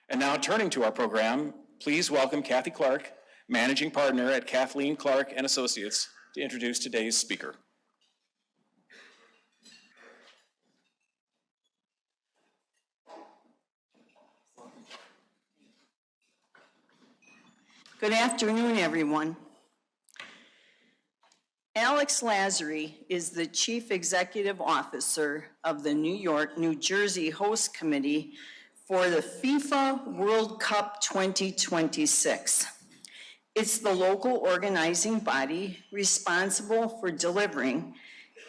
And now turning to our program, please welcome Kathy Clark, Managing Partner at Kathleen Clark and Associates, to introduce today's speaker. Good afternoon, everyone. Alex Lasry is the Chief Executive Officer of the New York, New Jersey Host Committee for the FIFA World Cup 2026. It's the local organizing body responsible for delivering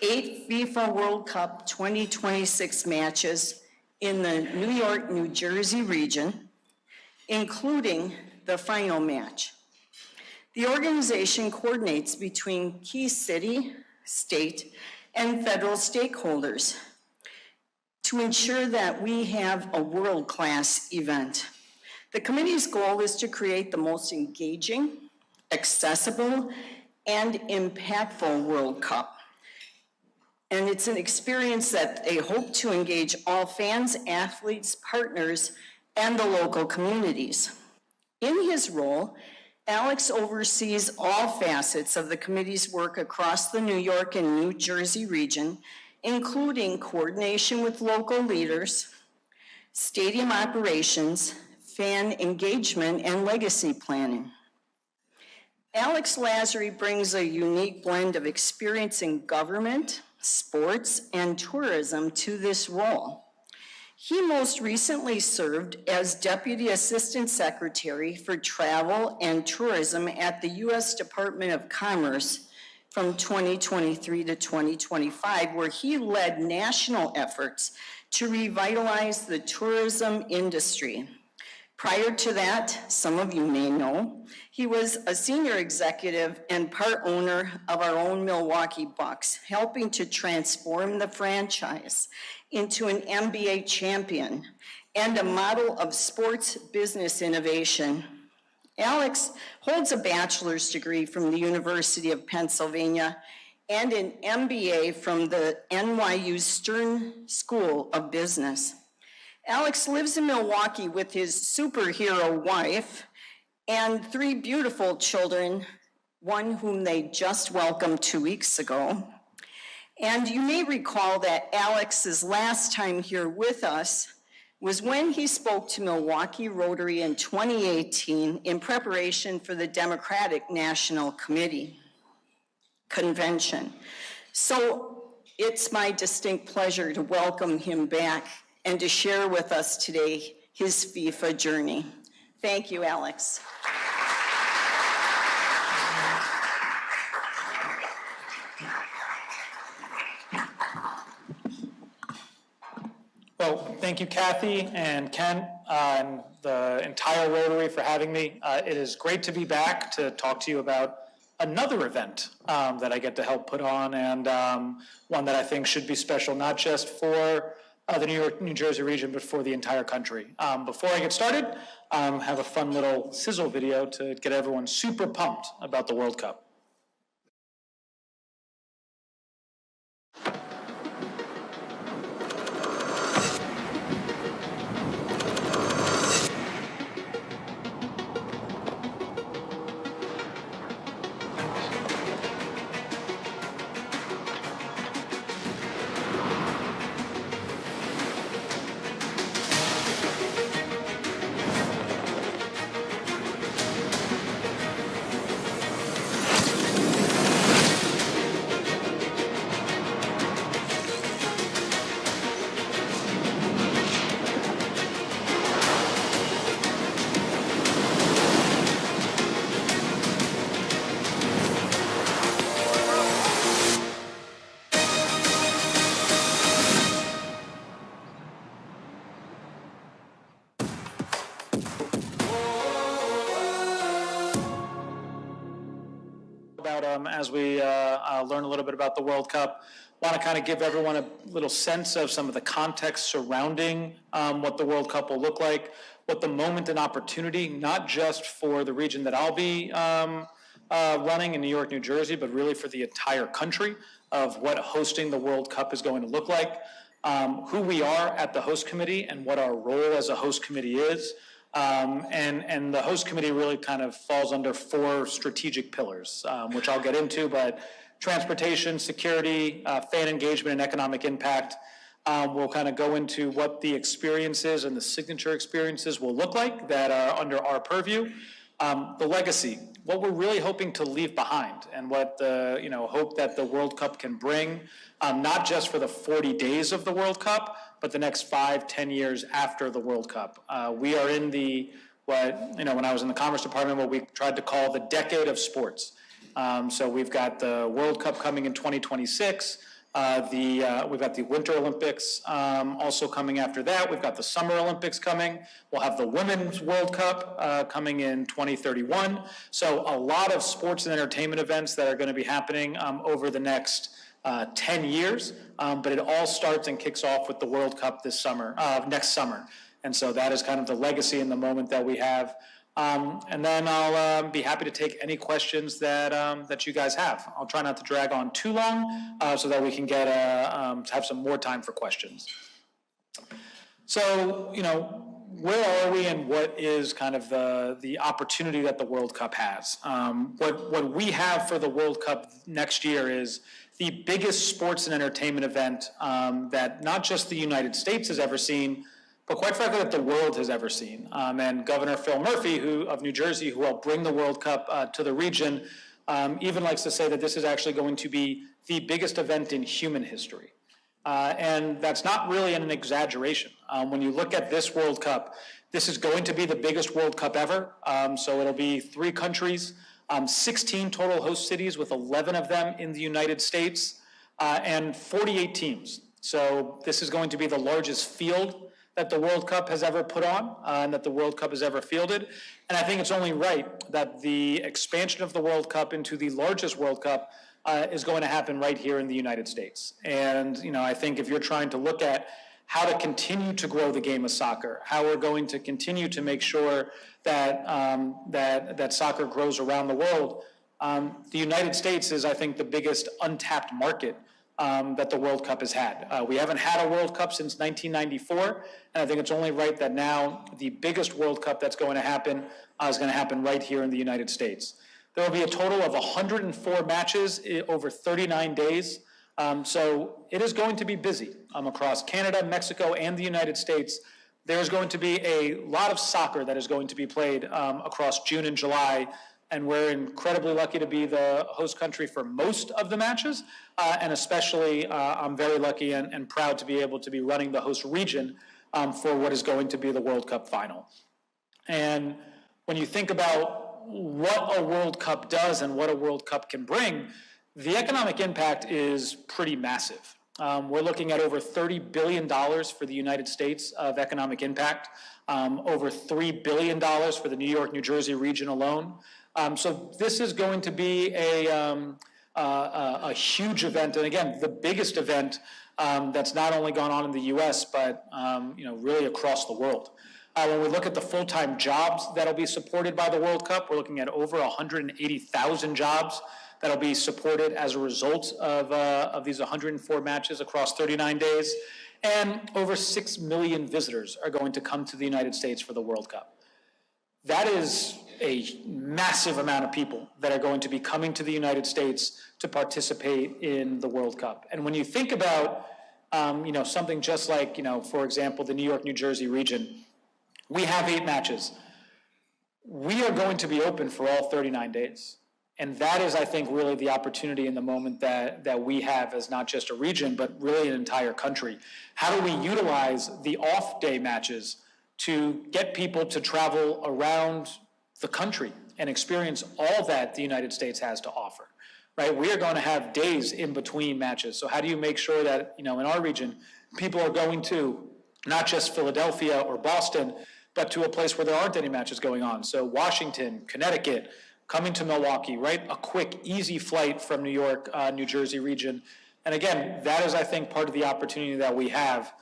8 FIFA World Cup 2026 matches in the New York, New Jersey region, including the final match. The organization coordinates between key city, state, and federal stakeholders to ensure that we have a world-class event. The committee's goal is to create the most engaging, accessible, and impactful World Cup. And it's an experience that they hope to engage all fans, athletes, partners, and the local communities. In his role, Alex oversees all facets of the committee's work across the New York and New Jersey region, including coordination with local leaders, stadium operations, fan engagement, and legacy planning. Alex Lasry brings a unique blend of experience in government, sports, and tourism to this role. He most recently served as Deputy Assistant Secretary for Travel and Tourism at the U.S. Department of Commerce from 2023 to 2025, where he led national efforts to revitalize the tourism industry. Prior to that, some of you may know, he was a senior executive and part owner of our own Milwaukee Bucks, helping to transform the franchise into an NBA champion and a model of sports business innovation. Alex holds a bachelor's degree from the University of Pennsylvania and an MBA from the NYU Stern School of Business. Alex lives in Milwaukee with his superhero wife and 3 beautiful children, one whom they just welcomed 2 weeks ago. And you may recall that Alex's last time here with us was when he spoke to Milwaukee Rotary in 2018 in preparation for the Democratic National Committee Convention. So it's my distinct pleasure to welcome him back and to share with us today his FIFA journey. Thank you, Alex. Well, thank you, Kathy and Kent and the entire Rotary for having me. It is great to be back to talk to you about another event that I get to help put on, and one that I think should be special, not just for the New York, New Jersey region, but for the entire country. Before I get started, have a fun little sizzle video to get everyone super pumped about the World Cup. As we learn a little bit about the World Cup. Want to kind of give everyone a little sense of some of the context surrounding what the World Cup will look like, what the moment and opportunity, not just for the region that I'll be running in New York, New Jersey, but really for the entire country, of what hosting the World Cup is going to look like, who we are at the host committee and what our role as a host committee is, And the host committee really kind of falls under 4 strategic pillars, which I'll get into, but transportation, security, fan engagement, and economic impact. We'll kind of go into what the experiences and the signature experiences will look like that are under our purview. The legacy, what we're really hoping to leave behind, and what the hope that the World Cup can bring, not just for the 40 days of the World Cup, but the next 5-10 years after the World Cup. We are in when I was in the Commerce Department, what we tried to call the decade of sports. So we've got the World Cup coming in 2026. We've got the Winter Olympics also coming after that. We've got the Summer Olympics coming. We'll have the Women's World Cup coming in 2031. So a lot of sports and entertainment events that are going to be happening over the next 10 years. But it all starts and kicks off with the World Cup next summer. And so that is kind of the legacy in the moment that we have. And then I'll be happy to take any questions that you guys have. I'll try not to drag on too long so that we can get to have some more time for questions. So, where are we and what is kind of the opportunity that the World Cup has? What we have for the World Cup next year is the biggest sports and entertainment event that not just the United States has ever seen, but quite frankly, that the world has ever seen. And Governor Phil Murphy, of New Jersey, who helped bring the World Cup to the region, even likes to say that this is actually going to be the biggest event in human history. And that's not really an exaggeration. When you look at this World Cup, this is going to be the biggest World Cup ever. So it'll be 3 countries, 16 total host cities with 11 of them in the United States, and 48 teams. So this is going to be the largest field that the World Cup has ever put on, and that the World Cup has ever fielded. And I think it's only right that the expansion of the World Cup into the largest World Cup is going to happen right here in the United States. And I think if you're trying to look at how to continue to grow the game of soccer, how we're going to continue to make sure that that soccer grows around the world, the United States is, I think, the biggest untapped market that the World Cup has had. We haven't had a World Cup since 1994, and I think it's only right that now the biggest World Cup that's going to happen is going to happen right here in the United States. There will be a total of 104 matches over 39 days, so it is going to be busy across Canada, Mexico, and the United States. There's going to be a lot of soccer that is going to be played across June and July, and we're incredibly lucky to be the host country for most of the matches, and especially I'm very lucky and proud to be able to be running the host region for what is going to be the World Cup final. And when you think about what a World Cup does and what a World Cup can bring, the economic impact is pretty massive. We're looking at over $30 billion for the United States of economic impact, over $3 billion for the New York, New Jersey region alone. So this is going to be a huge event, and again, the biggest event that's not only gone on in the U.S., but really across the world. When we look at the full-time jobs that'll be supported by the World Cup, we're looking at over 180,000 jobs that'll be supported as a result of these 104 matches across 39 days, and over 6 million visitors are going to come to the United States for the World Cup. That is a massive amount of people that are going to be coming to the United States to participate in the World Cup. And when you think about, something just like, for example, the New York, New Jersey region, we have 8 matches. We are going to be open for all 39 days. And that is, I think, really the opportunity in the moment that we have as not just a region, but really an entire country. How do we utilize the off-day matches to get people to travel around the country and experience all that the United States has to offer, right? We are going to have days in between matches. So how do you make sure that, in our region, people are going to not just Philadelphia or Boston, but to a place where there aren't any matches going on? So Washington, Connecticut, coming to Milwaukee, right? A quick, easy flight from New York, New Jersey region. And again, that is, I think, part of the opportunity that we have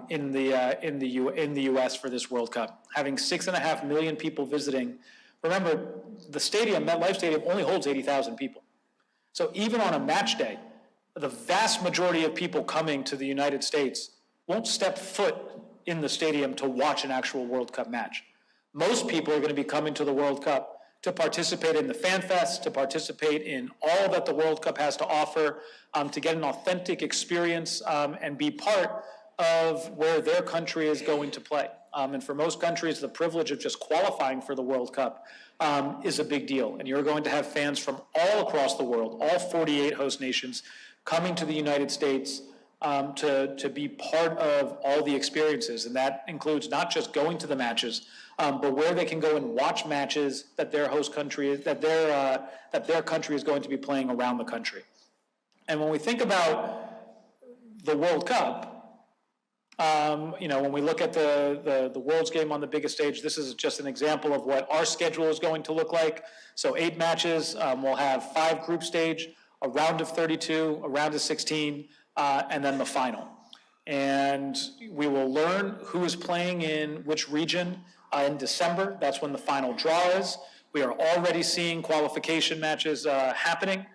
in the U.S. for this World Cup. Having 6.5 million people visiting. Remember, the stadium, MetLife Stadium, only holds 80,000 people. So even on a match day, the vast majority of people coming to the United States won't step foot in the stadium to watch an actual World Cup match. Most people are going to be coming to the World Cup to participate in the Fan Fest, to participate in all that the World Cup has to offer, to get an authentic experience and be part of where their country is going to play. And for most countries, the privilege of just qualifying for the World Cup is a big deal. And you're going to have fans from all across the world, all 48 host nations, coming to the United States to be part of all the experiences. And that includes not just going to the matches, but where they can go and watch matches that their host country, that their country is going to be playing around the country. And when we think about the World Cup, when we look at the world's game on the biggest stage, this is just an example of what our schedule is going to look like. So 8 matches, we'll have 5 group stage, a round of 32, a round of 16, and then the final. And we will learn who is playing in which region in December. That's when the final draw is. We are already seeing qualification matches happening.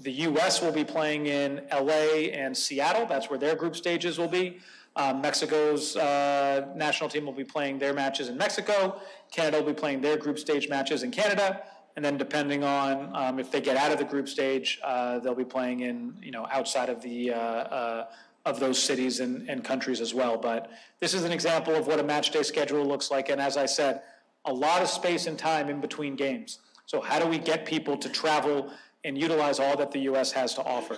The U.S. will be playing in L.A. and Seattle. That's where their group stages will be. Mexico's national team will be playing their matches in Mexico. Canada will be playing their group stage matches in Canada. And then depending on if they get out of the group stage, they'll be playing in, outside of the of those cities and countries as well. But this is an example of what a match day schedule looks like. And as I said, a lot of space and time in between games. So how do we get people to travel and utilize all that the U.S. has to offer?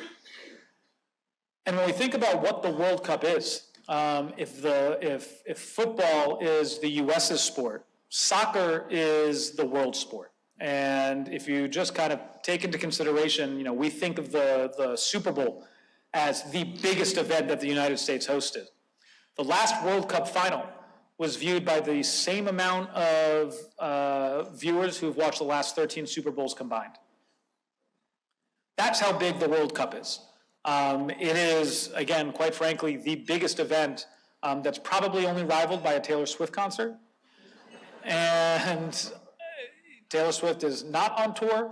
And when we think about what the World Cup is, if football is the U.S.'s sport, soccer is the world sport. And if you just kind of take into consideration, we think of the Super Bowl as the biggest event that the United States hosted. The last World Cup final was viewed by the same amount of viewers who've watched the last 13 Super Bowls combined. That's how big the World Cup is. It is, again, quite frankly, the biggest event that's probably only rivaled by a Taylor Swift concert. And Taylor Swift is not on tour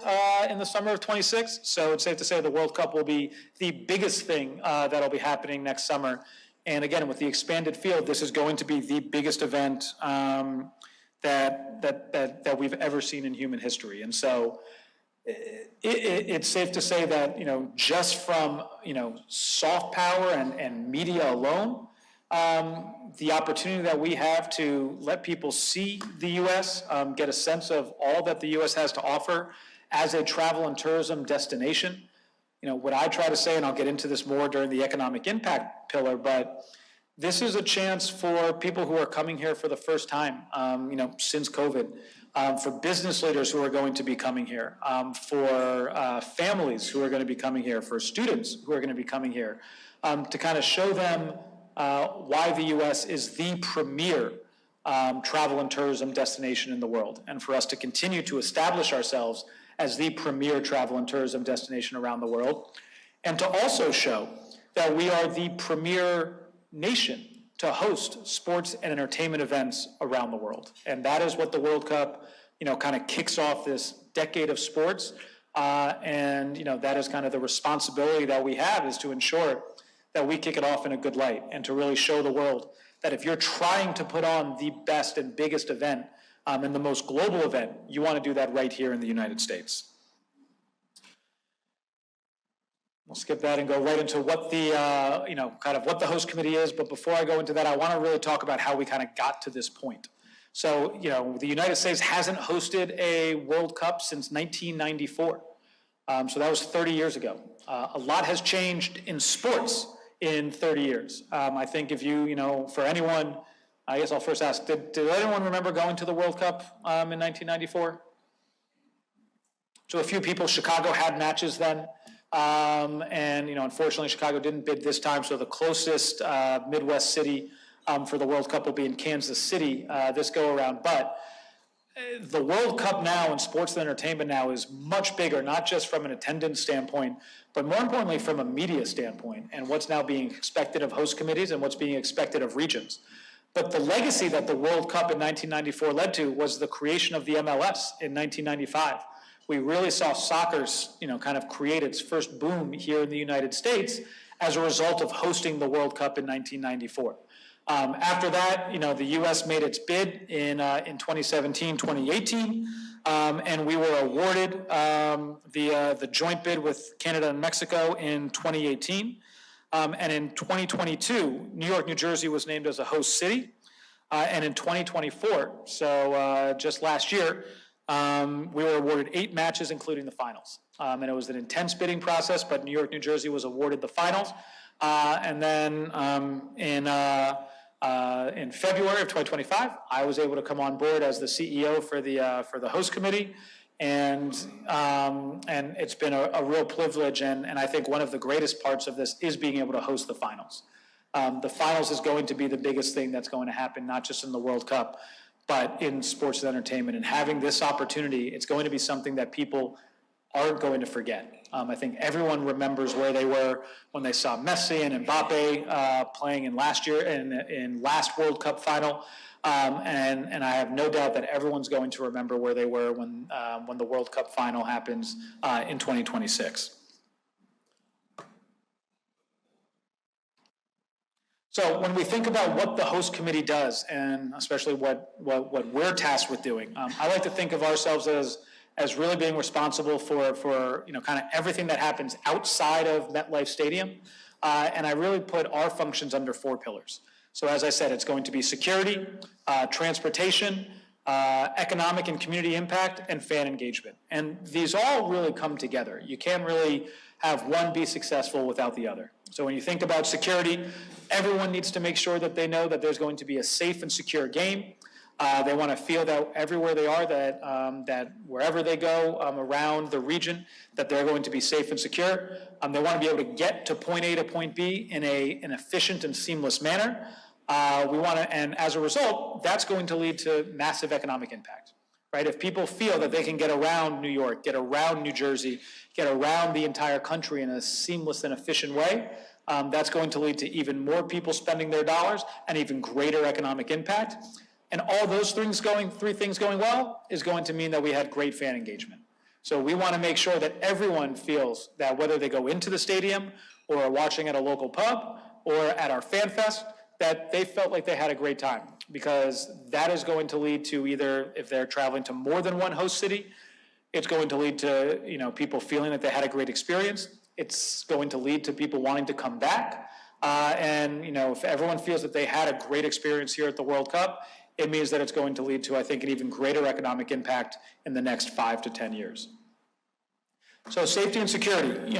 in the summer of 26, so it's safe to say the World Cup will be the biggest thing that'll be happening next summer. And again, with the expanded field, this is going to be the biggest event that we've ever seen in human history. And so it's safe to say that, just from, soft power and media alone, the opportunity that we have to let people see the U.S., get a sense of all that the U.S. has to offer as a travel and tourism destination. What I try to say, and I'll get into this more during the economic impact pillar, but this is a chance for people who are coming here for the first time, since COVID, for business leaders who are going to be coming here, for families who are going to be coming here, for students who are going to be coming here, to kind of show them why the U.S. is the premier travel and tourism destination in the world, and for us to continue to establish ourselves as the premier travel and tourism destination around the world, and to also show that we are the premier nation to host sports and entertainment events around the world. And that is what the World Cup, kind of kicks off this decade of sports. And that is kind of the responsibility that we have, is to ensure that we kick it off in a good light and to really show the world that if you're trying to put on the best and biggest event and the most global event, you want to do that right here in the United States. We'll skip that and go right into what the, kind of what the host committee is. But before I go into that, I want to really talk about how we kind of got to this point. So, the United States hasn't hosted a World Cup since 1994. So that was 30 years ago. A lot has changed in sports in 30 years. I think if you, for anyone, I guess I'll first ask, did anyone remember going to the World Cup in 1994? So a few people. Chicago had matches then. And unfortunately, Chicago didn't bid this time, so the closest Midwest city for the World Cup will be in Kansas City this go around. But the World Cup now and sports and entertainment now is much bigger, not just from an attendance standpoint, but more importantly from a media standpoint, and what's now being expected of host committees and what's being expected of regions. But the legacy that the World Cup in 1994 led to was the creation of the MLS in 1995. We really saw soccer, kind of create its first boom here in the United States as a result of hosting the World Cup in 1994. After that, the U.S. made its bid in 2017, 2018, and we were awarded the joint bid with Canada and Mexico in 2018. And in 2022, New York, New Jersey was named as a host city. And in 2024, so just last year, we were awarded 8 matches, including the finals. And it was an intense bidding process, but New York, New Jersey was awarded the finals. And then in February of 2025, I was able to come on board as the CEO for the host committee. And it's been a real privilege, and I think one of the greatest parts of this is being able to host the finals. The finals is going to be the biggest thing that's going to happen, not just in the World Cup, but in sports and entertainment. And having this opportunity, it's going to be something that people aren't going to forget. I think everyone remembers where they were when they saw Messi and Mbappe playing in last World Cup final. And I have no doubt that everyone's going to remember where they were when the World Cup final happens in 2026. So when we think about what the host committee does, and especially what we're tasked with doing, I like to think of ourselves as really being responsible for kind of everything that happens outside of MetLife Stadium, and I really put our functions under 4 pillars. So as I said, it's going to be security, transportation, economic and community impact, and fan engagement. And these all really come together. You can't really have one be successful without the other. So when you think about security, everyone needs to make sure that they know that there's going to be a safe and secure game. They want to feel that everywhere they are, that wherever they go around the region, that they're going to be safe and secure. They want to be able to get to point A to point B in an efficient and seamless manner. And as a result, that's going to lead to massive economic impact, right? If people feel that they can get around New York, get around New Jersey, get around the entire country in a seamless and efficient way, that's going to lead to even more people spending their dollars and even greater economic impact. And all those three things going well is going to mean that we had great fan engagement. So we want to make sure that everyone feels that whether they go into the stadium or are watching at a local pub or at our fan fest, that they felt like they had a great time, because that is going to lead to either, if they're traveling to more than one host city, it's going to lead to people feeling that they had a great experience. It's going to lead to people wanting to come back. And if everyone feels that they had a great experience here at the World Cup, it means that it's going to lead to, I think, an even greater economic impact in the next 5 to 10 years. So safety and security,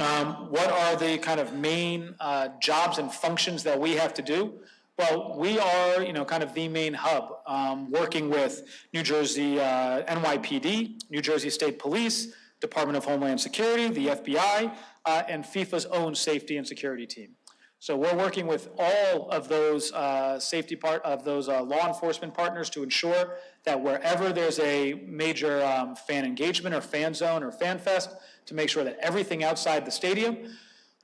what are the kind of main jobs and functions that we have to do? Well, we are, kind of the main hub, working with New Jersey NYPD, New Jersey State Police, Department of Homeland Security, the FBI, and FIFA's own safety and security team. So we're working with all of those law enforcement partners to ensure that wherever there's a major fan engagement or fan zone or fan fest, to make sure that everything outside the stadium,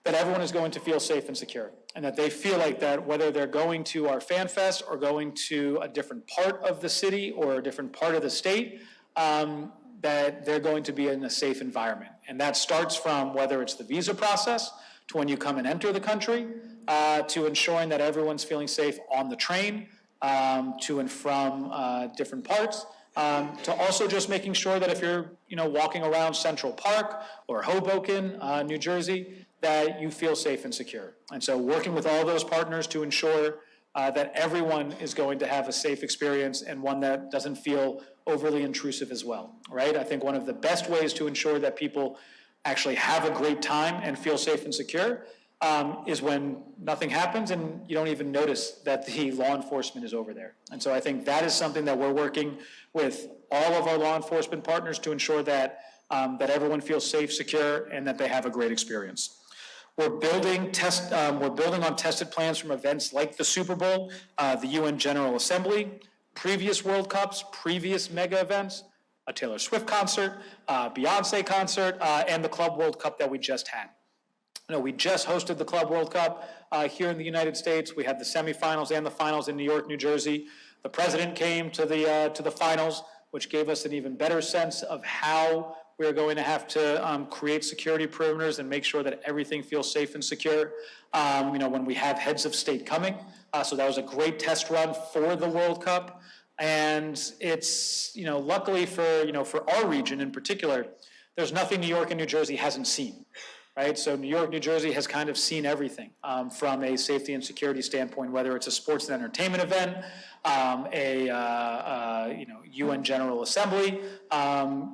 that everyone is going to feel safe and secure, and that they feel like that whether they're going to our fan fest or going to a different part of the city or a different part of the state, that they're going to be in a safe environment. And that starts from whether it's the visa process, to when you come and enter the country, to ensuring that everyone's feeling safe on the train, to and from different parts, to also just making sure that if you're walking around Central Park or Hoboken, New Jersey, that you feel safe and secure. And so working with all those partners to ensure that everyone is going to have a safe experience and one that doesn't feel overly intrusive as well, right? I think one of the best ways to ensure that people actually have a great time and feel safe and secure is when nothing happens and you don't even notice that the law enforcement is over there. And so I think that is something that we're working with all of our law enforcement partners to ensure that that everyone feels safe, secure, and that they have a great experience. We're building on tested plans from events like the Super Bowl, the UN General Assembly, previous World Cups, previous mega events, a Taylor Swift concert, Beyonce concert, and the Club World Cup that we just had. We just hosted the Club World Cup here in the United States. We had the semifinals and the finals in New York, New Jersey. The president came to the finals, which gave us an even better sense of how we're going to have to create security perimeters and make sure that everything feels safe and secure. When we have heads of state coming, So that was a great test run for the World Cup. And it's, luckily for our region in particular, there's nothing New York and New Jersey hasn't seen, right? So New York, New Jersey has kind of seen everything from a safety and security standpoint, whether it's a sports and entertainment event, UN General Assembly,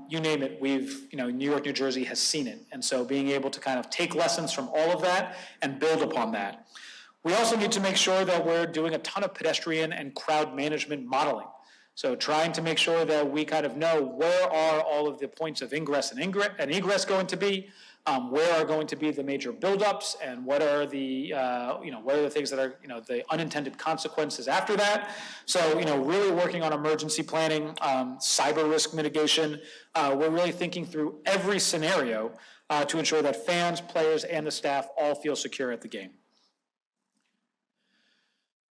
you name it. New York, New Jersey has seen it. And so being able to kind of take lessons from all of that and build upon that. We also need to make sure that we're doing a ton of pedestrian and crowd management modeling. So trying to make sure that we kind of know where are all of the points of ingress and egress going to be, where are going to be the major buildups, and what are the what are the things that are the unintended consequences after that. So really working on emergency planning, cyber risk mitigation. We're really thinking through every scenario to ensure that fans, players, and the staff all feel secure at the game.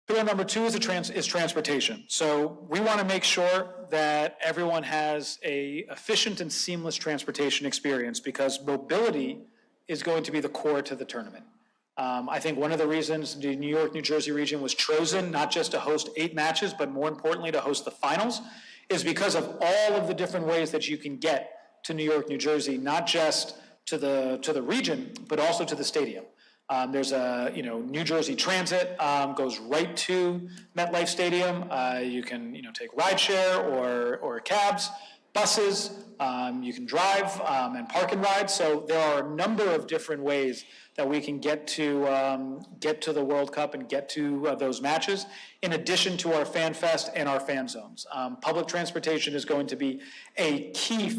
Pillar number 2 is transportation. So we want to make sure that everyone has a efficient and seamless transportation experience, because mobility is going to be the core to the tournament. I think one of the reasons the New York, New Jersey region was chosen, not just to host 8 matches, but more importantly to host the finals, is because of all of the different ways that you can get to New York, New Jersey, not just to the region, but also to the stadium. There's a, New Jersey Transit goes right to MetLife Stadium. You can, take rideshare or cabs, buses. You can drive and park and ride. So there are a number of different ways that we can get to the World Cup and get to those matches, in addition to our Fan Fest and our fan zones. Public transportation is going to be a key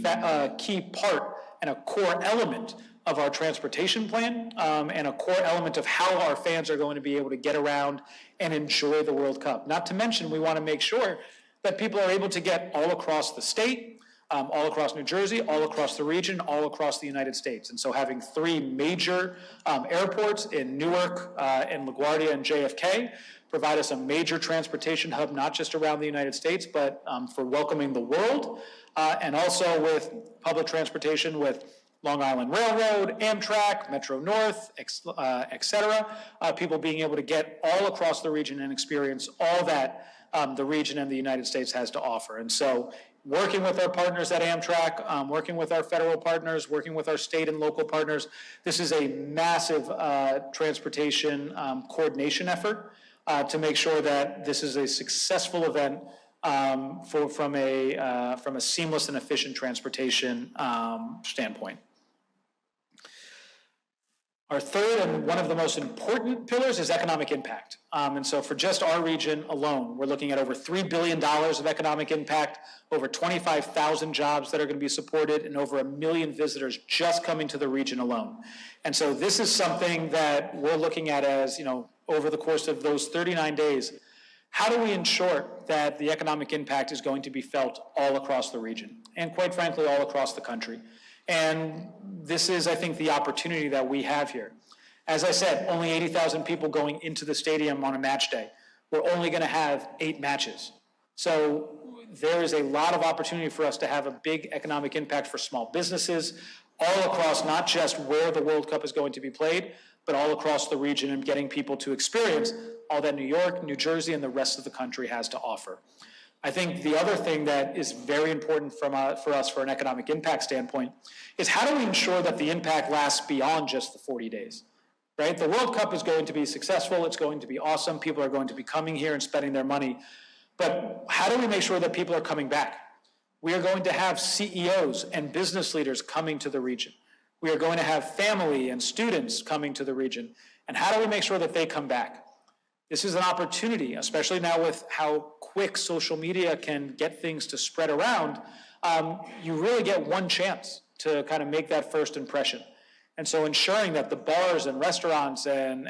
part and a core element of our transportation plan, and a core element of how our fans are going to be able to get around and enjoy the World Cup. Not to mention, we want to make sure that people are able to get all across the state, all across New Jersey, all across the region, all across the United States. And so having 3 major airports in Newark, in LaGuardia, and JFK provide us a major transportation hub, not just around the United States, but for welcoming the world, and also with public transportation with Long Island Railroad, Amtrak, Metro North, et cetera, people being able to get all across the region and experience all that the region and the United States has to offer. And so working with our partners at Amtrak, working with our federal partners, working with our state and local partners, this is a massive transportation coordination effort to make sure that this is a successful event from a seamless and efficient transportation standpoint. Our third and one of the most important pillars is economic impact. And so for just our region alone, we're looking at over $3 billion of economic impact, over 25,000 jobs that are going to be supported, and over 1 million visitors just coming to the region alone. And so this is something that we're looking at as, over the course of those 39 days, how do we ensure that the economic impact is going to be felt all across the region, and quite frankly, all across the country? And this is, I think, the opportunity that we have here. As I said, only 80,000 people going into the stadium on a match day. We're only going to have 8 matches. So there is a lot of opportunity for us to have a big economic impact for small businesses all across, not just where the World Cup is going to be played, but all across the region, and getting people to experience all that New York, New Jersey, and the rest of the country has to offer. I think the other thing that is very important for us for an economic impact standpoint is how do we ensure that the impact lasts beyond just the 40 days, right? The World Cup is going to be successful. It's going to be awesome. People are going to be coming here and spending their money. But how do we make sure that people are coming back? We are going to have CEOs and business leaders coming to the region. We are going to have family and students coming to the region. And how do we make sure that they come back? This is an opportunity, especially now with how quick social media can get things to spread around. You really get one chance to kind of make that first impression. And so ensuring that the bars and restaurants and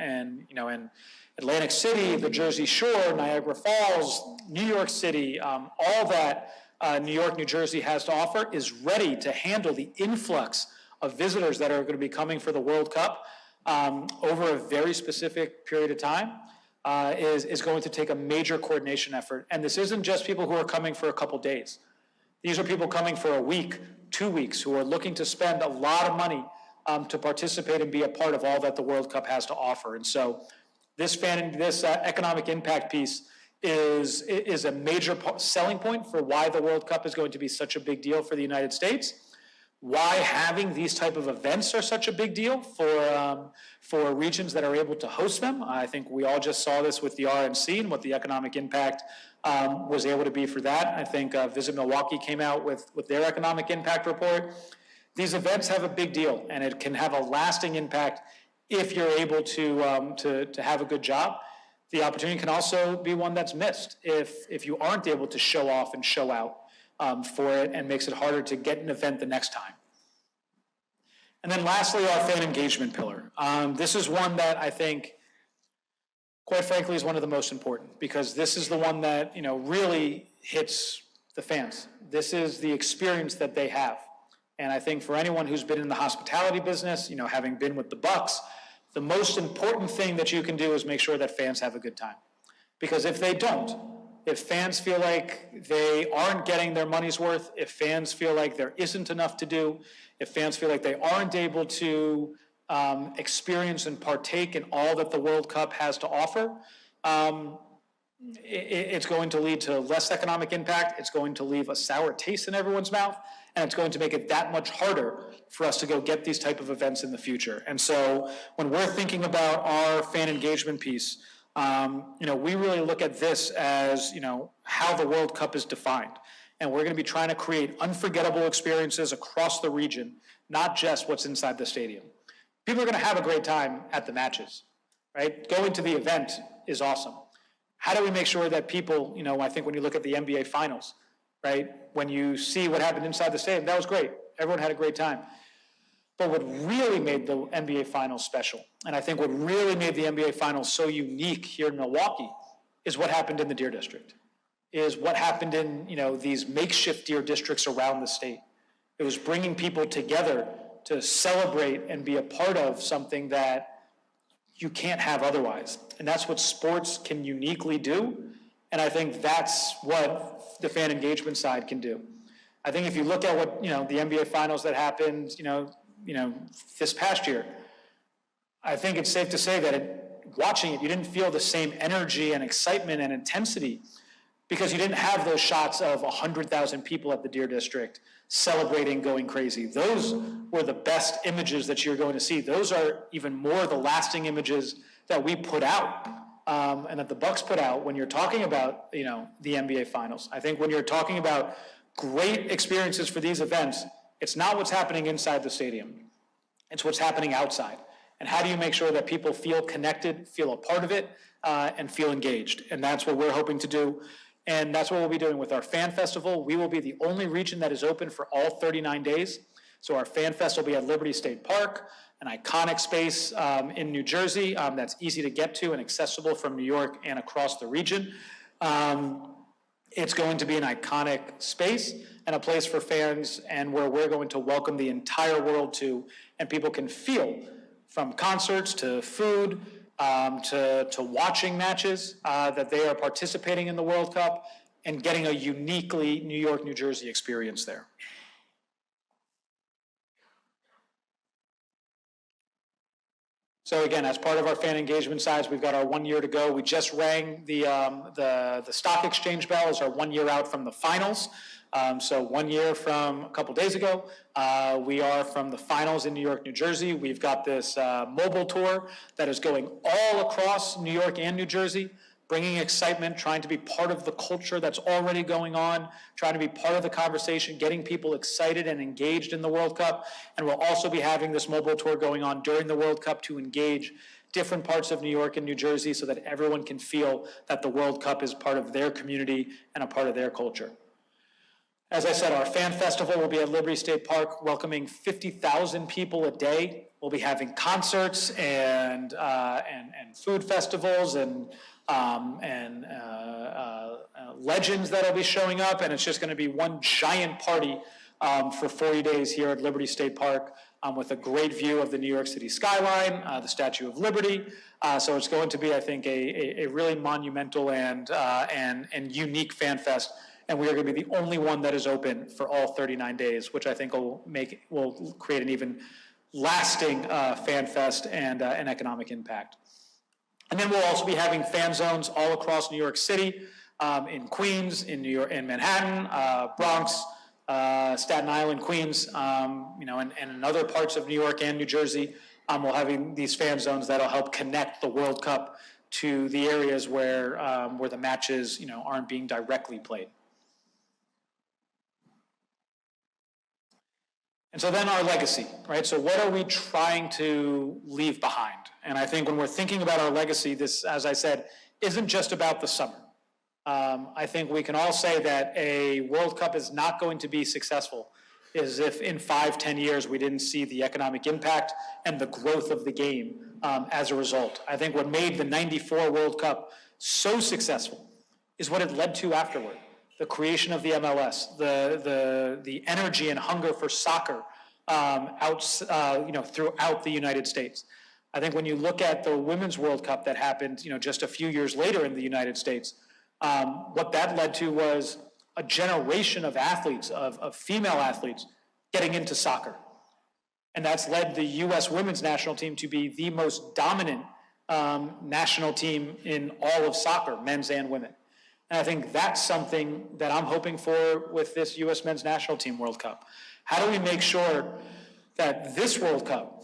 Atlantic City, the Jersey Shore, Niagara Falls, New York City, all that New York, New Jersey has to offer is ready to handle the influx of visitors that are going to be coming for the World Cup over a very specific period of time. Is going to take a major coordination effort. And this isn't just people who are coming for a couple days. These are people coming for a week, 2 weeks, who are looking to spend a lot of money to participate and be a part of all that the World Cup has to offer. And so this economic impact piece is a major selling point for why the World Cup is going to be such a big deal for the United States, why having these type of events are such a big deal for regions that are able to host them. I think we all just saw this with the RNC and what the economic impact was able to be for that. I think Visit Milwaukee came out with their economic impact report. These events have a big deal, and it can have a lasting impact if you're able to have a good job. The opportunity can also be one that's missed if you aren't able to show off and show out for it, and makes it harder to get an event the next time. And then lastly, our fan engagement pillar. This is one that I think, quite frankly, is one of the most important, because this is the one that really hits the fans. This is the experience that they have. And I think for anyone who's been in the hospitality business, having been with the Bucks, the most important thing that you can do is make sure that fans have a good time. Because if they don't, if fans feel like they aren't getting their money's worth, if fans feel like there isn't enough to do, if fans feel like they aren't able to experience and partake in all that the World Cup has to offer, it's going to lead to less economic impact, it's going to leave a sour taste in everyone's mouth, and it's going to make it that much harder for us to go get these type of events in the future. And so when we're thinking about our fan engagement piece, we really look at this as, how the World Cup is defined. And we're going to be trying to create unforgettable experiences across the region, not just what's inside the stadium. People are going to have a great time at the matches, right? Going to the event is awesome. How do we make sure that people, I think when you look at the NBA Finals, right? When you see what happened inside the stadium, that was great. Everyone had a great time. But what really made the NBA Finals special, and I think what really made the NBA Finals so unique here in Milwaukee, is what happened in the Deer District, is what happened in these makeshift Deer Districts around the state. It was bringing people together to celebrate and be a part of something that you can't have otherwise. And that's what sports can uniquely do. And I think that's what the fan engagement side can do. I think if you look at what, the NBA Finals that happened, this past year, I think it's safe to say that watching it, you didn't feel the same energy and excitement and intensity, because you didn't have those shots of 100,000 people at the Deer District celebrating, going crazy. Those were the best images that you're going to see. Those are even more the lasting images that we put out and that the Bucks put out when you're talking about, the NBA Finals. I think when you're talking about great experiences for these events, it's not what's happening inside the stadium. It's what's happening outside. And how do you make sure that people feel connected, feel a part of it, and feel engaged? And that's what we're hoping to do. And that's what we'll be doing with our Fan Festival. We will be the only region that is open for all 39 days. So our Fan Fest will be at Liberty State Park, an iconic space in New Jersey that's easy to get to and accessible from New York and across the region. It's going to be an iconic space and a place for fans, and where we're going to welcome the entire world to, and people can feel, from concerts to food to watching matches, that they are participating in the World Cup and getting a uniquely New York, New Jersey experience there. So again, as part of our fan engagement sides, we've got our 1 year to go. We just rang the stock exchange bell as our 1 year out from the finals. So 1 year from a couple days ago, we are from the finals in New York, New Jersey. We've got this mobile tour that is going all across New York and New Jersey, bringing excitement, trying to be part of the culture that's already going on, trying to be part of the conversation, getting people excited and engaged in the World Cup. And we'll also be having this mobile tour going on during the World Cup to engage different parts of New York and New Jersey so that everyone can feel that the World Cup is part of their community and a part of their culture. As I said, our Fan Festival will be at Liberty State Park, welcoming 50,000 people a day. We'll be having concerts and food festivals and legends that'll be showing up, and it's just going to be one giant party for 40 days here at Liberty State Park with a great view of the New York City skyline, the Statue of Liberty. So it's going to be, I think, a really monumental and unique fan fest. And we are going to be the only one that is open for all 39 days, which I think will create an even lasting fan fest and an economic impact. And then we'll also be having fan zones all across New York City, in Queens, in New York, in Manhattan, Bronx, Staten Island, Queens, and in other parts of New York and New Jersey. We'll having these fan zones that'll help connect the World Cup to the areas where the matches, aren't being directly played. And so then our legacy, right? So what are we trying to leave behind? And I think when we're thinking about our legacy, this, as I said, isn't just about the summer. I think we can all say that a World Cup is not going to be successful as if in 5-10 years we didn't see the economic impact and the growth of the game as a result. I think what made the '94 World Cup so successful is what it led to afterward. The creation of the MLS, the energy and hunger for soccer throughout the United States. I think when you look at the Women's World Cup that happened, just a few years later in the United States, what that led to was a generation of athletes, of female athletes, getting into soccer. And that's led the U.S. women's national team to be the most dominant national team in all of soccer, men's and women. And I think that's something that I'm hoping for with this U.S. Men's National Team World Cup. How do we make sure that this World Cup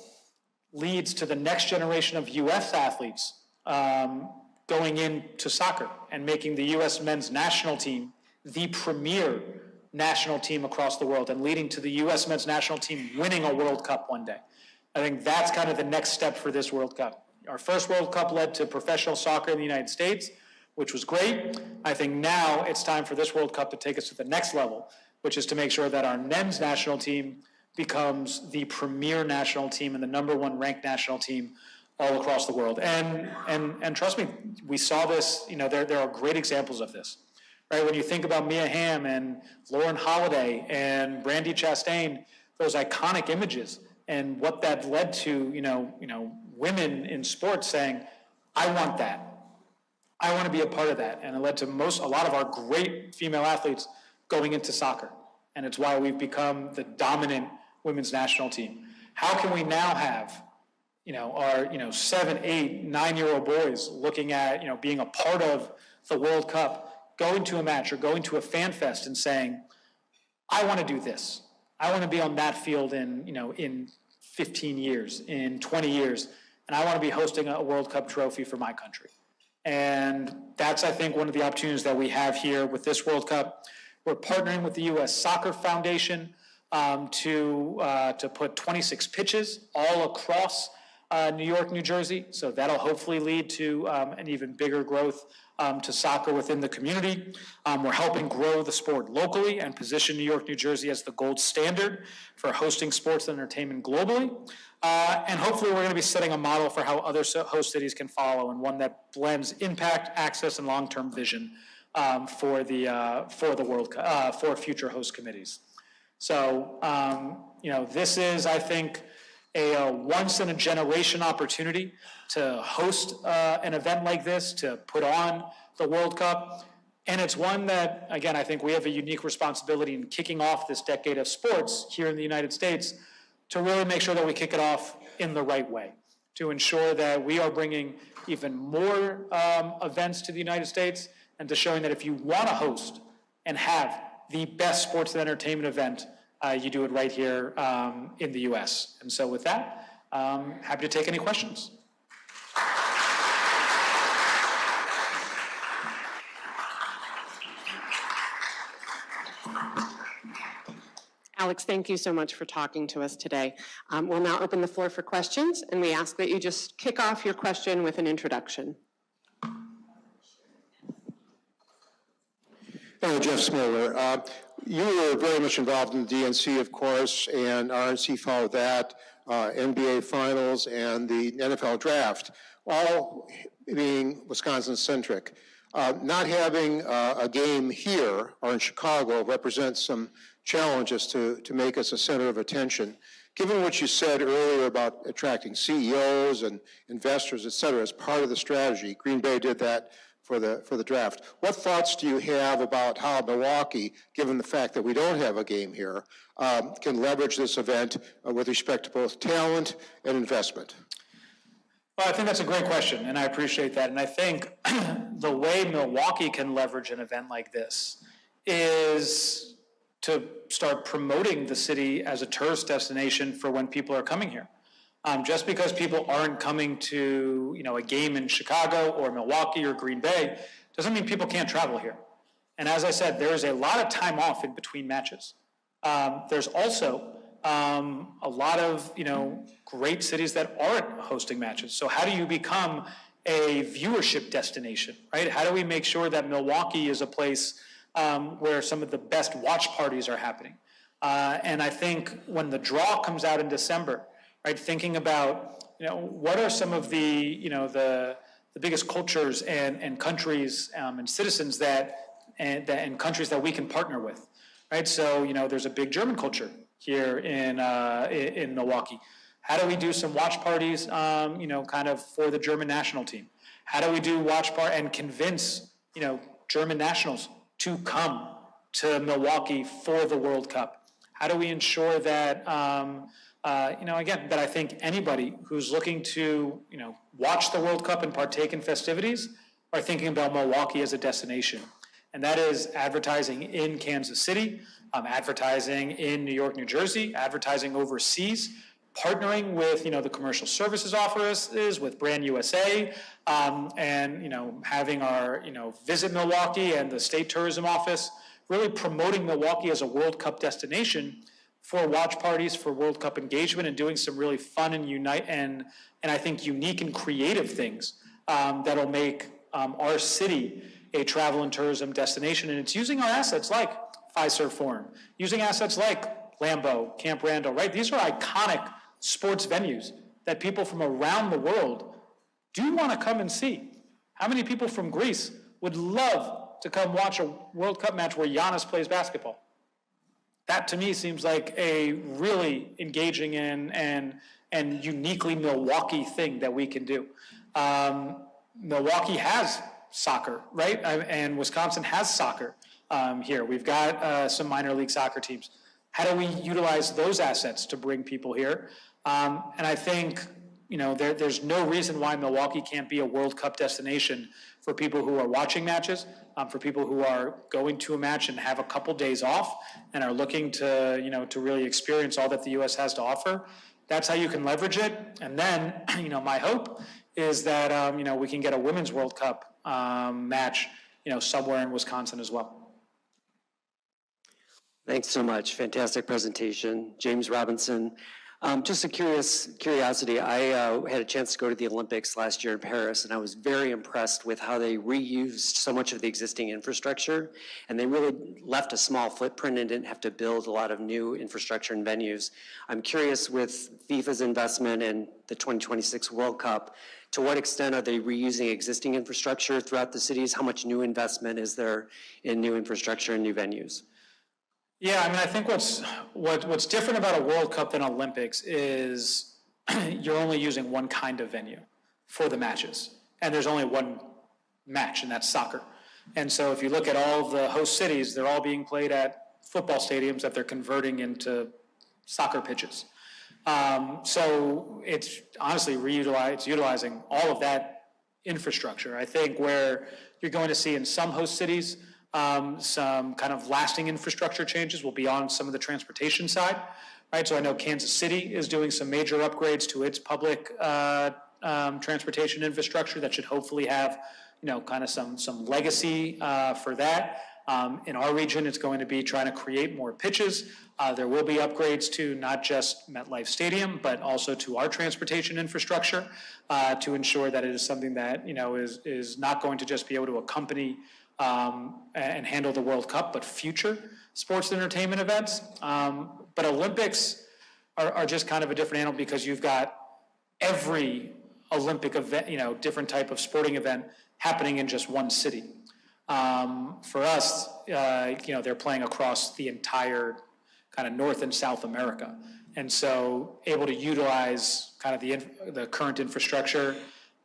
leads to the next generation of U.S. athletes going into soccer and making the U.S. Men's National Team the premier national team across the world and leading to the U.S. Men's National Team winning a World Cup one day? I think that's kind of the next step for this World Cup. Our first World Cup led to professional soccer in the United States, which was great. I think now it's time for this World Cup to take us to the next level, which is to make sure that our men's national team becomes the premier national team and the #1 ranked national team all across the world. And trust me, we saw this, there are great examples of this, right? When you think about Mia Hamm and Lauren Holiday and Brandi Chastain, those iconic images and what that led to, women in sports saying, I want that. I want to be a part of that. And it led to a lot of our great female athletes going into soccer. And it's why we've become the dominant women's national team. How can we now have, our, 7, 8, 9-year-old boys looking at, being a part of the World Cup, going to a match or going to a fan fest and saying, I want to do this. I want to be on that field in 15 years, in 20 years, and I want to be hosting a World Cup trophy for my country. And that's, I think, one of the opportunities that we have here with this World Cup. We're partnering with the U.S. Soccer Foundation to put 26 pitches all across New York, New Jersey. So that'll hopefully lead to an even bigger growth to soccer within the community. We're helping grow the sport locally and position New York, New Jersey as the gold standard for hosting sports and entertainment globally. And hopefully we're going to be setting a model for how other host cities can follow, and one that blends impact, access, and long-term vision for the World Cup, for future host committees. So, this is, I think, a once-in-a-generation opportunity to host an event like this, to put on the World Cup. And it's one that, again, I think we have a unique responsibility in kicking off this decade of sports here in the United States to really make sure that we kick it off in the right way, to ensure that we are bringing even more events to the United States, and to showing that if you want to host and have the best sports and entertainment event, you do it right here in the U.S. And so with that, happy to take any questions. Alex, thank you so much for talking to us today. We'll now open the floor for questions, and we ask that you just kick off your question with an introduction. Hello, Jeff Smoller. You were very much involved in the DNC, of course, and RNC followed that, NBA Finals, and the NFL Draft, all being Wisconsin-centric. Not having a game here or in Chicago represents some challenges to make us a center of attention. Given what you said earlier about attracting CEOs and investors, et cetera, as part of the strategy, Green Bay did that for the draft. What thoughts do you have about how Milwaukee, given the fact that we don't have a game here, can leverage this event with respect to both talent and investment? Well, I think that's a great question, and I appreciate that. And I think the way Milwaukee can leverage an event like this is to start promoting the city as a tourist destination for when people are coming here. Just because people aren't coming to, a game in Chicago or Milwaukee or Green Bay doesn't mean people can't travel here. And as I said, there is a lot of time off in between matches. There's also a lot of, great cities that aren't hosting matches. So how do you become a viewership destination, right? How do we make sure that Milwaukee is a place where some of the best watch parties are happening? And I think when the draw comes out in December, right, thinking about, what are some of the, the biggest cultures and countries and citizens and countries that we can partner with, right? So, there's a big German culture here in Milwaukee. How do we do some watch parties, kind of for the German national team? How do we do watch party and convince, German nationals to come to Milwaukee for the World Cup? How do we ensure that, again, that I think anybody who's looking to, watch the World Cup and partake in festivities are thinking about Milwaukee as a destination. And that is advertising in Kansas City, advertising in New York, New Jersey, advertising overseas, partnering with, the commercial services offices, with Brand USA, and, having our, Visit Milwaukee and the State Tourism Office, really promoting Milwaukee as a World Cup destination for watch parties, for World Cup engagement, and doing some really fun and I think unique and creative things that'll make our city a travel and tourism destination. And it's using our assets like Fiserv Forum, using assets like Lambeau, Camp Randall, right? These are iconic sports venues that people from around the world do want to come and see. How many people from Greece would love to come watch a World Cup match where Giannis plays basketball? That to me seems like a really engaging and uniquely Milwaukee thing that we can do. Milwaukee has soccer, right? And Wisconsin has soccer here. We've got some minor league soccer teams. How do we utilize those assets to bring people here? And I think, there's no reason why Milwaukee can't be a World Cup destination for people who are watching matches, for people who are going to a match and have a couple days off and are looking to, to really experience all that the U.S. has to offer. That's how you can leverage it. And then, my hope is that, we can get a Women's World Cup match, somewhere in Wisconsin as well. Thanks so much. Fantastic presentation. James Robinson. Just a curiosity, I had a chance to go to the Olympics last year in Paris, and I was very impressed with how they reused so much of the existing infrastructure, and they really left a small footprint and didn't have to build a lot of new infrastructure and venues. I'm curious, with FIFA's investment in the 2026 World Cup, to what extent are they reusing existing infrastructure throughout the cities? How much new investment is there in new infrastructure and new venues? Yeah, I think what's different about a World Cup than Olympics is you're only using one kind of venue for the matches, and there's only one match, and that's soccer. And so if you look at all of the host cities, they're all being played at football stadiums that they're converting into soccer pitches. So it's honestly utilizing all of that infrastructure. I think where you're going to see in some host cities some kind of lasting infrastructure changes will be on some of the transportation side, right? So I know Kansas City is doing some major upgrades to its public transportation infrastructure that should hopefully have, kind of some legacy for that. In our region, it's going to be trying to create more pitches. There will be upgrades to not just MetLife Stadium, but also to our transportation infrastructure to ensure that it is something that, is not going to just be able to accompany and handle the World Cup, but future sports and entertainment events. But Olympics are just kind of a different animal because you've got every Olympic event, different type of sporting event happening in just one city. For us, they're playing across the entire kind of North and South America. And so able to utilize kind of the current infrastructure.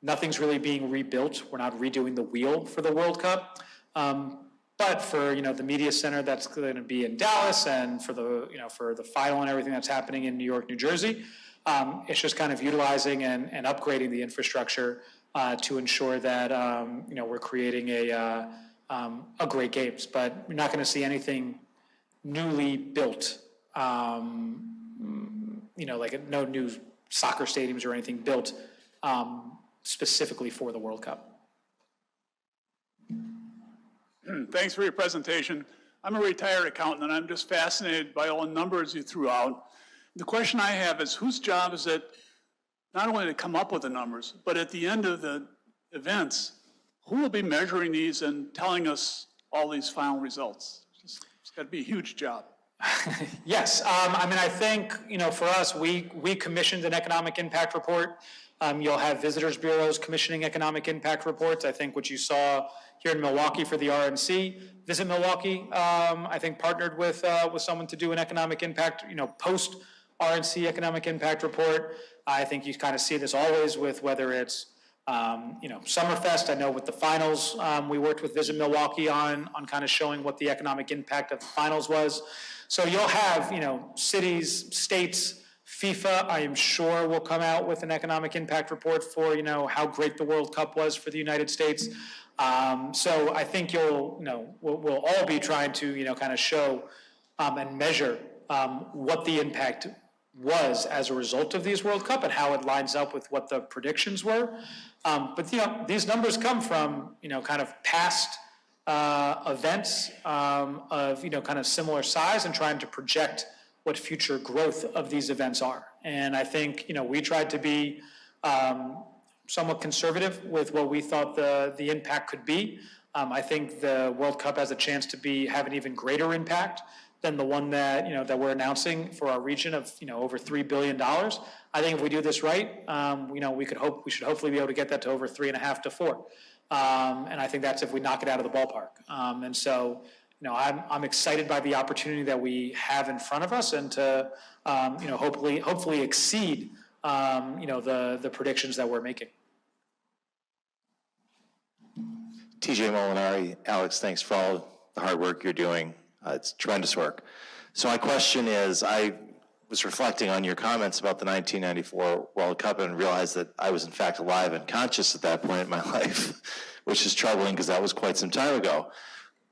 Nothing's really being rebuilt. We're not redoing the wheel for the World Cup. But for, the media center that's going to be in Dallas and for the, for the final and everything that's happening in New York, New Jersey, It's just kind of utilizing and upgrading the infrastructure to ensure that, we're creating a great games. But you're not going to see anything newly built, like no new soccer stadiums or anything built specifically for the World Cup. Thanks for your presentation. I'm a retired accountant, and I'm just fascinated by all the numbers you threw out. The question I have is, whose job is it not only to come up with the numbers, but at the end of the events, who will be measuring these and telling us all these final results? It's got to be a huge job. Yes, I think, for us, we commissioned an economic impact report. You'll have visitors bureaus commissioning economic impact reports. I think what you saw here in Milwaukee for the RNC, Visit Milwaukee, I think partnered with someone to do an economic impact, post RNC economic impact report. I think you kind of see this always with whether it's, Summerfest. I know with the finals, we worked with Visit Milwaukee on kind of showing what the economic impact of the finals was. So you'll have, cities, states, FIFA, I am sure, will come out with an economic impact report for, how great the World Cup was for the United States. So I think we'll all be trying to, kind of show and measure what the impact was as a result of these World Cup and how it lines up with what the predictions were. But these numbers come from, kind of past events of, kind of similar size and trying to project what future growth of these events are. And I think, we tried to be somewhat conservative with what we thought the impact could be. I think the World Cup has a chance to have an even greater impact than the one that, that we're announcing for our region of, over $3 billion. I think if we do this right, we should hopefully be able to get that to over 3.5 to 4. And I think that's if we knock it out of the ballpark. And so, I'm excited by the opportunity that we have in front of us and to, hopefully exceed, the predictions that we're making. TJ Molinari, Alex, thanks for all the hard work you're doing. It's tremendous work. So my question is, I was reflecting on your comments about the 1994 World Cup and realized that I was in fact alive and conscious at that point in my life, which is troubling because that was quite some time ago.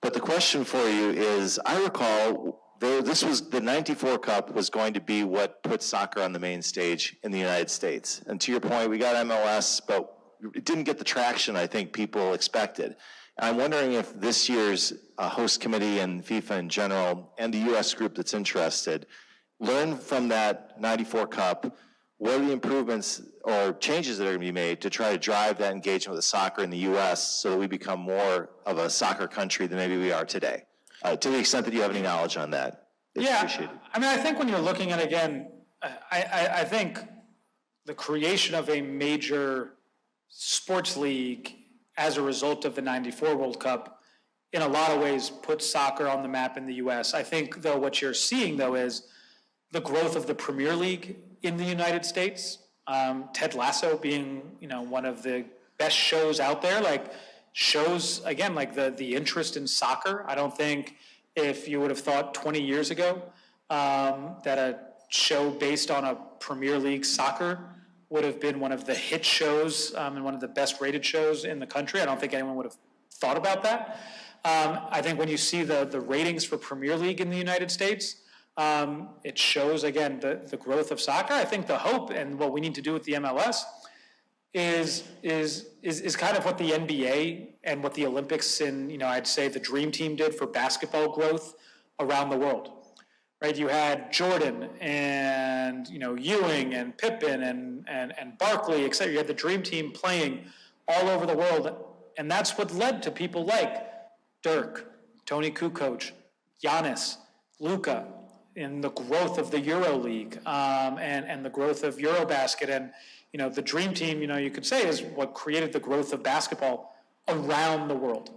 But the question for you is, I recall the 94 Cup was going to be what put soccer on the main stage in the United States. And to your point, we got MLS, but it didn't get the traction I think people expected. I'm wondering if this year's host committee and FIFA in general and the U.S. group that's interested learn from that 94 Cup, what are the improvements or changes that are going to be made to try to drive that engagement with soccer in the U.S. so that we become more of a soccer country than maybe we are today? To the extent that you have any knowledge on that, it's appreciated. I think when you're looking at, again, I think the creation of a major sports league as a result of the 94 World Cup, in a lot of ways, puts soccer on the map in the U.S. I think, though, what you're seeing, though, is the growth of the Premier League in the United States. Ted Lasso being, one of the best shows out there, shows, again, the interest in soccer. I don't think if you would have thought 20 years ago that a show based on a Premier League soccer would have been one of the hit shows and one of the best rated shows in the country. I don't think anyone would have thought about that. I think when you see the ratings for Premier League in the United States, it shows, again, the growth of soccer. I think the hope and what we need to do with the MLS is kind of what the NBA and what the Olympics and, I'd say the Dream Team did for basketball growth around the world. Right, you had Jordan and Ewing and Pippen and Barkley, etc. You had the Dream Team playing all over the world, and that's what led to people like Dirk, Tony Kukoc, Giannis, Luka, in the growth of the Euro League and the growth of Eurobasket, and the Dream Team. You could say is what created the growth of basketball around the world,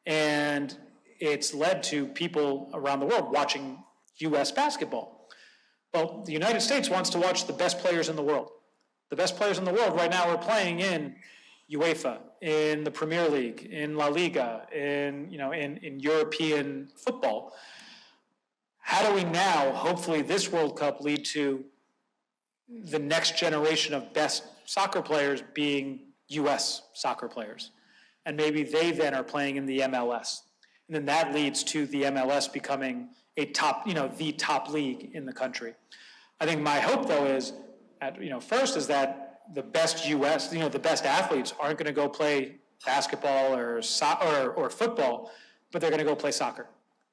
and it's led to people around the world watching U.S. basketball. Well, the United States wants to watch the best players in the world. The best players in the world right now are playing in UEFA, in the Premier League, in La Liga, in European football. How do we now, hopefully this World Cup, lead to the next generation of best soccer players being US soccer players. And maybe they then are playing in the MLS. And then that leads to the MLS becoming a top, the top league in the country. I think my hope, though, is, first is that the best the best athletes aren't going to go play basketball or football, but they're going to go play soccer.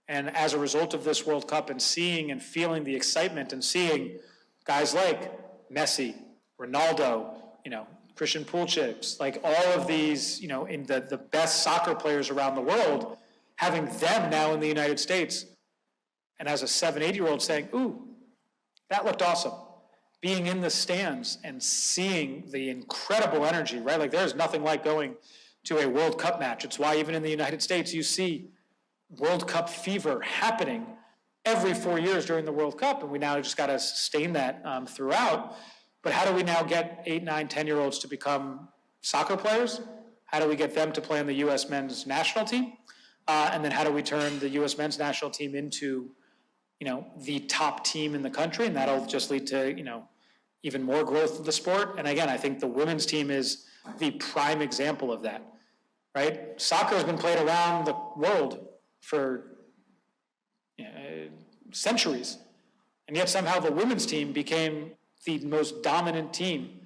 And as a result of this World Cup and seeing and feeling the excitement and seeing guys like Messi, Ronaldo, Christian Pulisic, like all of these, in the best soccer players around the world, having them now in the United States, and as a 7, 8-year-old saying, ooh, that looked awesome. Being in the stands and seeing the incredible energy, right? Like there's nothing like going to a World Cup match. It's why even in the United States, you see World Cup fever happening every 4 years during the World Cup, and we now just got to sustain that throughout. But how do we now get 8, 9, 10-year-olds to become soccer players? How do we get them to play on the U.S. men's national team? And then how do we turn the U.S. men's national team into, the top team in the country? And that'll just lead to, even more growth of the sport. And again, I think the women's team is the prime example of that, right? Soccer has been played around the world for centuries. And yet somehow the women's team became the most dominant team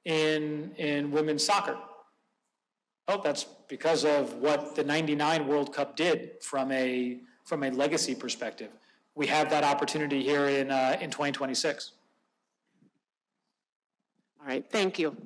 in women's soccer. Oh, that's because of what the '99 World Cup did from a legacy perspective. We have that opportunity here in 2026. All right, thank you.